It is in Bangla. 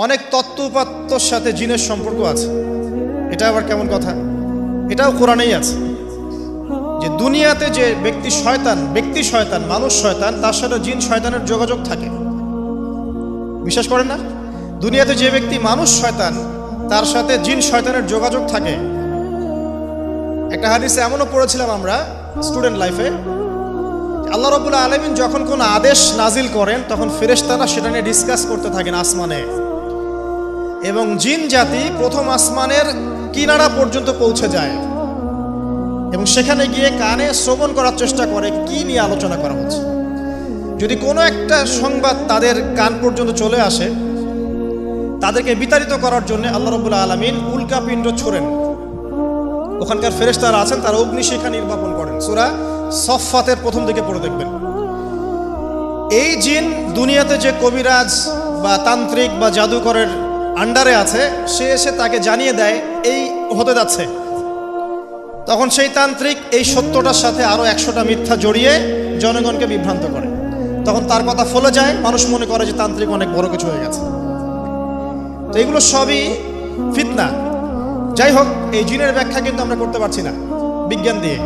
অনেক তত্ত্ব উপাত্তর সাথে জিনের সম্পর্ক আছে। এটা আবার কেমন কথা? এটাও কোরআনেই আছে যে দুনিয়াতে যে ব্যক্তি শয়তান মানুষ শয়তান, তার সাথে জিন শয়তানের যোগাযোগ থাকে। বিশ্বাস করেন না? দুনিয়াতে যে ব্যক্তি মানুষ শয়তান, তার সাথে জিন শয়তানের যোগাযোগ থাকে। একটা হাদিসে এমনও পড়েছিলাম আমরা স্টুডেন্ট লাইফে, আল্লাহ রাব্বুল আলামিন যখন কোনো আদেশ নাজিল করেন তখন ফেরেশতারা সেটা নিয়ে ডিসকাস করতে থাকেন আসমানে, এবং জিন জাতি প্রথম আসমানের কিনারা পর্যন্ত পৌঁছে যায় এবং সেখানে গিয়ে কানে শ্রবণ করার চেষ্টা করে কি নিয়ে আলোচনা করা হচ্ছে। যদি কোনো একটা সংবাদ তাদের কান পর্যন্ত চলে আসে, তাদেরকে বিতাড়িত করার জন্য আল্লাহ রাব্বুল আলামিন উল্কাপিণ্ড ছোড়েন। ওখানকার ফেরেশতারা আছেন, তারা অগ্নিশিখা নির্বাপন করেন। সূরা সফফাতের প্রথম দিকে পড়ে দেখবেন। এই জিন দুনিয়াতে যে কবিরাজ বা তান্ত্রিক বা জাদুকরের আন্ডারে আছে, সে এসে তাকে জানিয়ে দেয় এই হতে যাচ্ছে। তখন সেই তান্ত্রিক এই সত্যটার সাথে আরো 100টা মিথ্যা জড়িয়ে জনগণকে বিভ্রান্ত করে। তখন তার কথা ফলে যায়, মানুষ মনে করে যে তান্ত্রিক অনেক বড় কিছু হয়ে গেছে। তো এগুলো সবই ফিতনা। যাই হোক, এই জিনের ব্যাখ্যা কিন্তু আমরা করতে পারছি না বিজ্ঞান দিয়ে।